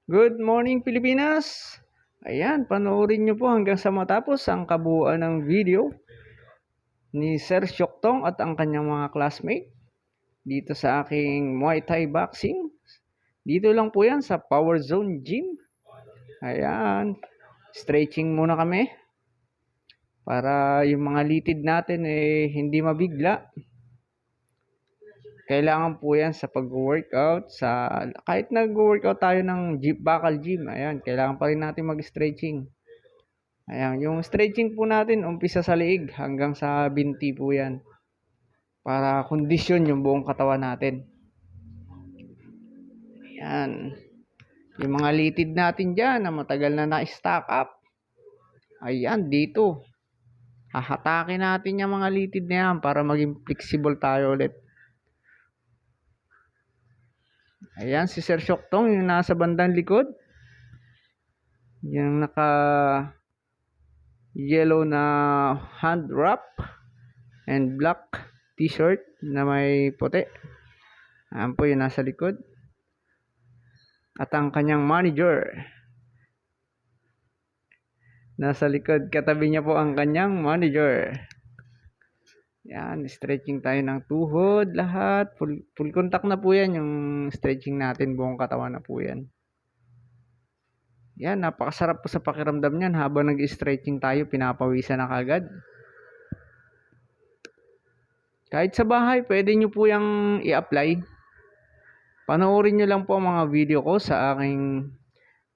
Good morning Pilipinas! Ayan, panoorin nyo po hanggang sa matapos ang kabuuan ng video ni Sir Syoktong at ang kanyang mga classmate dito sa aking Muay Thai Boxing. Dito lang po yan sa Power Zone Gym. Ayan, stretching muna kami para yung mga litid natin hindi mabigla. Kailangan po yan sa pag-workout, kahit nag-workout tayo ng bakal gym, ayan, kailangan pa rin natin mag-stretching. Ayan, yung stretching po natin, umpisa sa liig hanggang sa binti po yan. Para kondisyon yung buong katawan natin. Ayan. Yung mga litid natin dyan na matagal na na-stack up. Ayan, dito. Hahatakin natin yung mga litid na yan para maging flexible tayo ulit. Ayan, si Sir Syoktong, yung nasa bandang likod. Yung naka yellow na hand wrap and black t-shirt na may puti. Ayan po yung nasa likod. At ang kanyang manager. Nasa likod, katabi niya po ang kanyang manager. Yan, stretching tayo ng tuhod, lahat. Full contact na po yan, yung stretching natin, buong katawan na po yan. Yan, napakasarap po sa pakiramdam niyan. Habang nag-stretching tayo, pinapawisan na kagad. Kahit sa bahay, pwede nyo po yung i-apply. Panoorin nyo lang po ang mga video ko sa aking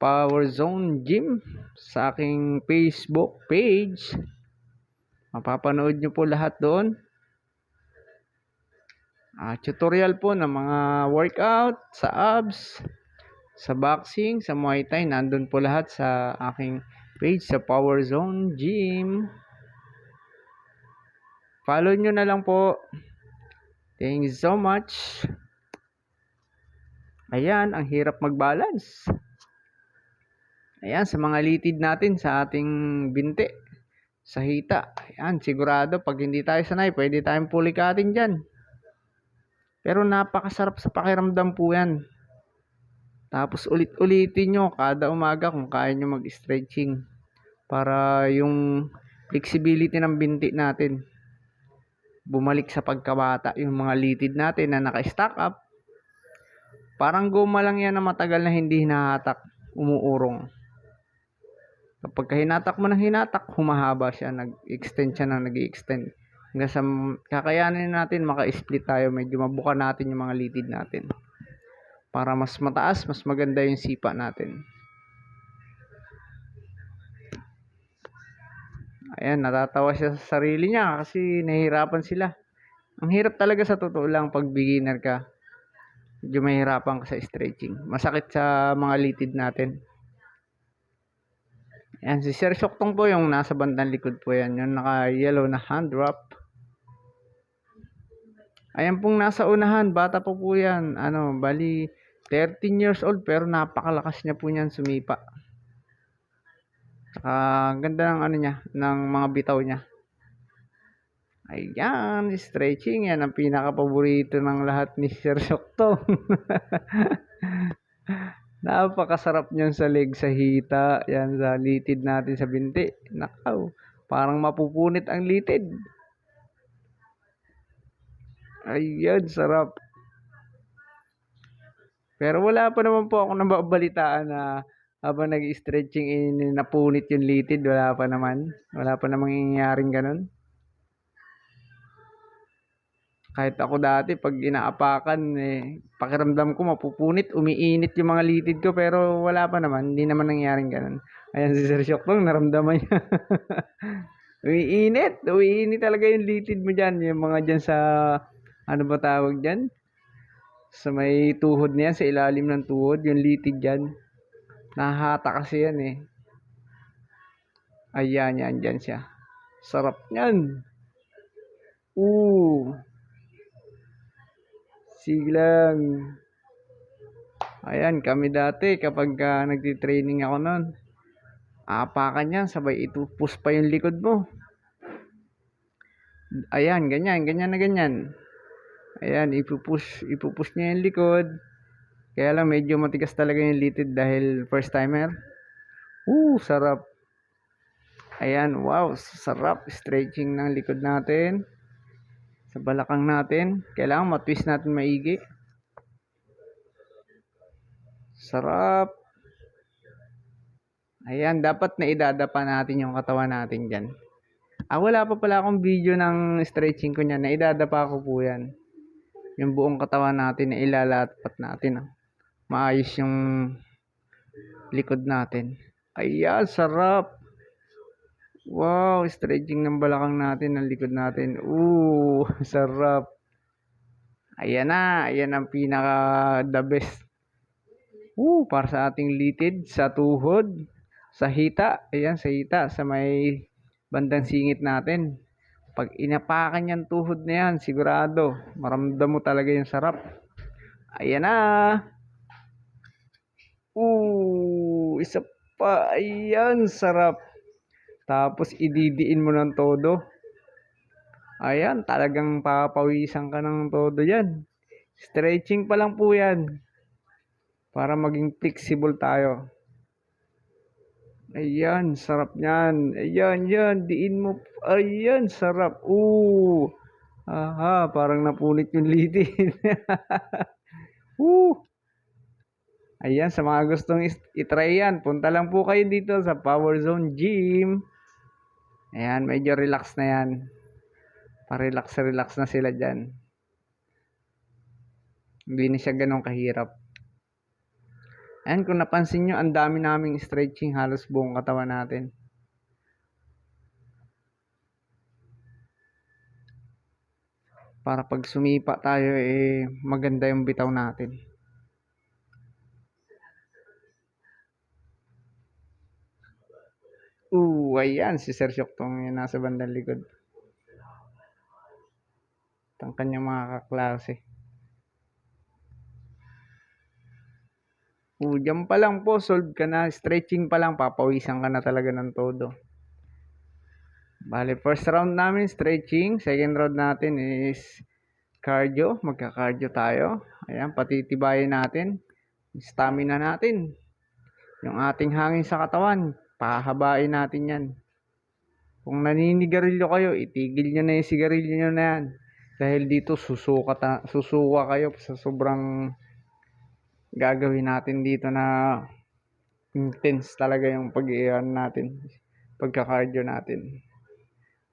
Power Zone Gym, sa aking Facebook page. Mapapanood nyo po lahat doon. Tutorial po ng mga workout sa abs, sa boxing, sa Muay Thai. Nandun po lahat sa aking page sa Power Zone Gym. Follow nyo na lang po. Thank you so much. Ayan, ang hirap mag-balance. Ayan, sa mga litid natin sa ating binti, sa hita. Ayan, sigurado pag hindi tayo sanay, pwede tayong pulikatin dyan. Pero napakasarap sa pakiramdam po yan. Tapos ulit-ulitin nyo kada umaga kung kaya nyo mag-stretching. Para yung flexibility ng binti natin bumalik sa pagkabata. Yung mga litid natin na naka-stack up, parang goma lang yan na matagal na hindi hinahatak, umuurong. Kapag hinatak mo ng hinatak, humahaba siya, nag-extend siya ng nag-extend. Hanggang sa kakayanin natin, maka-split tayo, medyo mabuka natin yung mga litid natin. Para mas mataas, mas maganda yung sipa natin. Ayan, natatawa siya sa sarili niya kasi nahihirapan sila. Ang hirap talaga sa totoo lang pag beginner ka. Medyo mahirapan ka sa stretching. Masakit sa mga litid natin. Ayan, si Sir Syoktong po yung nasa bandang likod po yan. Yung naka-yellow na hand wrap. Ayan pong nasa unahan, bata po po yan. Bali 13 years old pero napakalakas niya po niyan sumipa. Saka ganda ng niya, ng mga bitaw niya. Ayan, stretching yan ang pinaka-paborito ng lahat ni Sir Syoktong. Napakasarap niyan sa leg, sa hita, yan sa litid natin sa binti. Nakaw, parang mapupunit ang litid. Ayan, sarap. Pero wala pa naman po ako nababalitaan na habang nag-stretching napunit yung litid. Wala pa naman. Wala pa namang nangyayaring ganun. Kahit ako dati, pag inaapakan, pakiramdam ko mapupunit, umiinit yung mga litid ko, pero wala pa naman, hindi naman nangyaring ganun. Ayan si Sir Syoktong, naramdaman niya. umiinit talaga yung litid mo dyan, yung mga dyan sa, ano ba tawag dyan? Sa may tuhod niya, sa ilalim ng tuhod, yung litid dyan. Nahahata kasi yan Ayan, yan, dyan siya. Sarap niyan. Sige lang. Ayan, kami dati kapag nagti-training ako noon, apakan yan, sabay itupos pa yung likod mo. Ayan, ganyan na ganyan. Ayan, ipupush niya yung likod. Kaya lang medyo matigas talaga yung litid dahil first timer. Sarap. Ayan, wow, sarap. Stretching ng likod natin. Sa balakang natin. Kailangan matwist natin maigi. Sarap. Ayan, dapat na idadapa natin yung katawan natin dyan. Wala pa pala akong video ng stretching ko niyan. Naidadapa ko po yan. Yung buong katawan natin na ilalapat natin. Maayos yung likod natin. Ayan, sarap. Wow, stretching ng balakang natin, ng likod natin. Sarap. Ayan na, ayan ang pinaka the best. Para sa ating litid, sa tuhod, sa hita. Ayan, sa hita, sa may bandang singit natin. Pag inapakan yung tuhod na yan, sigurado, maramdam mo talaga yung sarap. Ayan na. Isa pa. Ayan, sarap. Tapos, ididiin mo ng todo. Ayan, talagang papawisan ka ng todo yan. Stretching pa lang po yan. Para maging flexible tayo. Ayan, sarap niyan. Ayan, yan. Diin mo. Ayan, sarap. Parang napunit yung litid. Ayan, sa mga gustong itry yan, punta lang po kayo dito sa Power Zone Gym. Ayan, medyo relax na yan. Pa-relax na sila dyan. Hindi na siya ganun kahirap. Ayan, kung napansin nyo, ang dami naming stretching halos buong katawan natin. Para pag sumipa tayo, maganda yung bitaw natin. Ayan, si Sir Syoktong yung nasa bandang likod. Ang kanyang mga kaklase. Diyan pa lang po, solve ka na. Stretching pa lang, papawisan ka na talaga ng todo. Bale, first round namin stretching. Second round natin is cardio. Magka-cardio tayo. Ayan, patitibayin natin. Stamina natin. Yung ating hangin sa katawan, pahabain natin yan. Kung naninigarilyo kayo, itigil nyo na yung sigarilyo nyo na yan. Dahil dito, susuka kayo sa sobrang gagawin natin dito na intense talaga yung pag-iwan natin, pagka-cardio natin.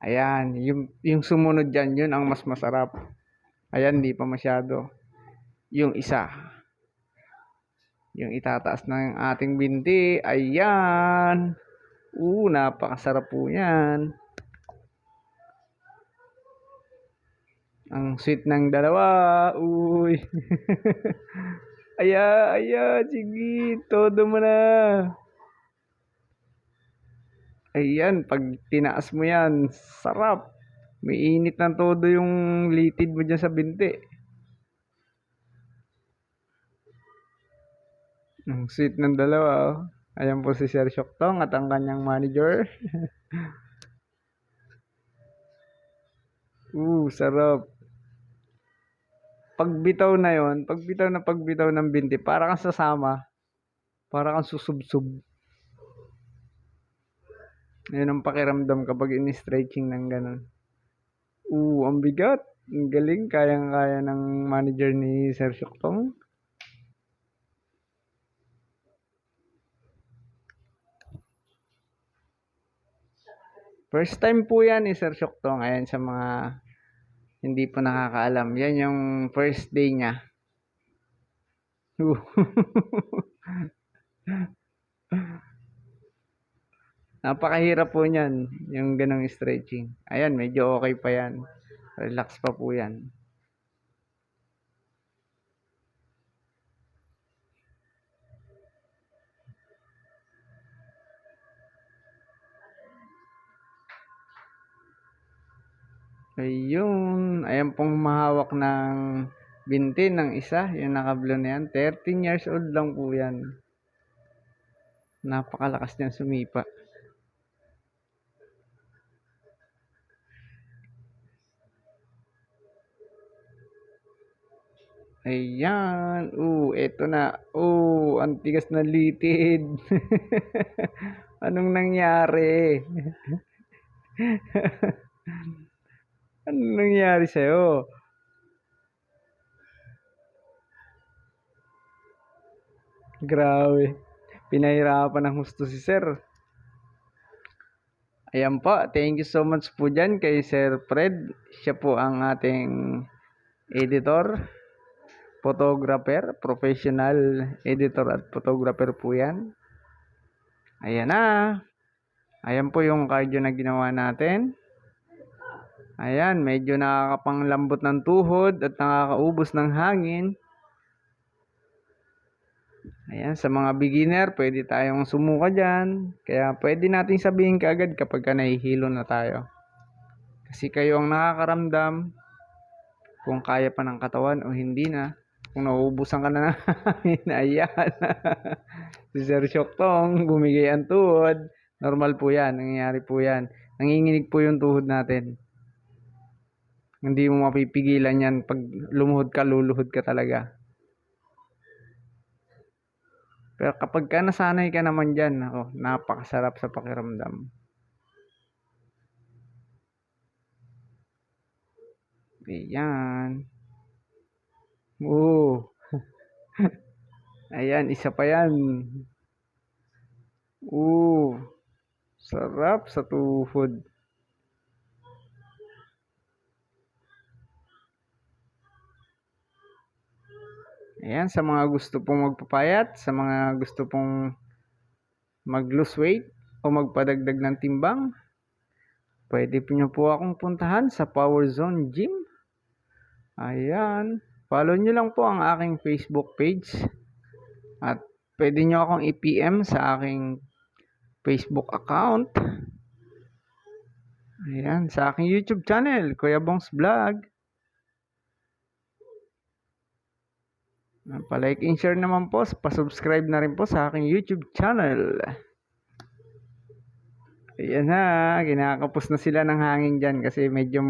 Ayan, yung sumunod dyan, yun ang mas masarap. Ayan, di pa masyado. Yung isa, yung itataas ng ating binti, ayan. Napakasarap po yan. Ang sweet ng dalawa. Ayan, sige, todo mo na. Ayan, pag tinaas mo yan, sarap. May init ng todo yung litid mo dyan sa binti. Ang sweet ng dalawa. Ayan po si Sir Syoktong at ang kanyang manager. Sarap. Pagbitaw na yon, pagbitaw ng binti, para kang sasama. Para kang susubsub. Yun ang pakiramdam kapag in-stretching ng ganun. Ang bigat. Ang galing. Kayang-kaya ng manager ni Sir Syoktong. First time po yan ni Sir Syoktong. Ayan, sa mga hindi po nakakaalam. Yan yung first day niya. Napakahirap po niyan, yung ganong stretching. Ayan, medyo okay pa yan. Relax pa po yan. Ayun, ayan pong mahawak ng binti ng isa, yung naka-blue na yan. 13 years old lang po yan. Napakalakas niyan sumipa. Ayan. Eto na. Ang tigas na litid. Anong nangyari? Anong nangyari sa'yo? Grabe. Pinahirapan ng husto si Sir. Ayan po. Thank you so much po dyan kay Sir Fred. Siya po ang ating editor, photographer, professional editor at photographer po yan. Ayan na. Ayan po yung cardio na ginawa natin. Ayan, medyo nakakapanglambot ng tuhod at nakakaubos ng hangin. Ayan, sa mga beginner, pwede tayong sumuka dyan. Kaya pwede natin sabihin kaagad kapag nahihilo na tayo. Kasi kayo ang nakakaramdam kung kaya pa ng katawan o hindi na. Kung nauubusan ka na ng hangin, ayan. Si Sir Shoktong, bumigay ang tuhod. Normal po yan, nangyayari po yan. Nanginginig po yung tuhod natin. Hindi mo mapipigilan yan. Pag lumuhod ka, luluhod ka talaga. Pero kapag ka nasanay ka naman dyan, napakasarap sa pakiramdam. Ayan. Ayan, isa pa yan. Sarap sa tuhod. Ayan, sa mga gusto pong magpapayat, sa mga gusto pong mag-lose weight o magpadagdag ng timbang, pwede nyo po akong puntahan sa Power Zone Gym. Ayan, follow nyo lang po ang aking Facebook page at pwede nyo akong i-PM sa aking Facebook account. Ayan, sa aking YouTube channel, Kuya Bongs Vlog. Pa-like and share naman po, pa-subscribe na rin po sa aking YouTube channel. Ayan na, kinakapos na sila ng hangin dyan kasi medyo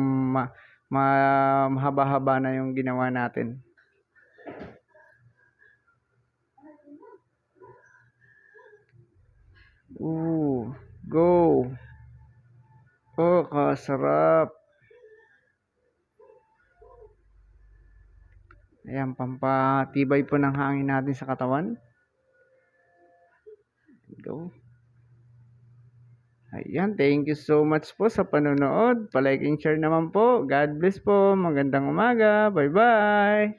mahaba-haba na yung ginawa natin. Go! Kasarap! Ayan, pampatibay po ng hangin natin sa katawan. Go! Ayan, thank you so much po sa panonood. Pa-like and share naman po. God bless po. Magandang umaga. Bye-bye.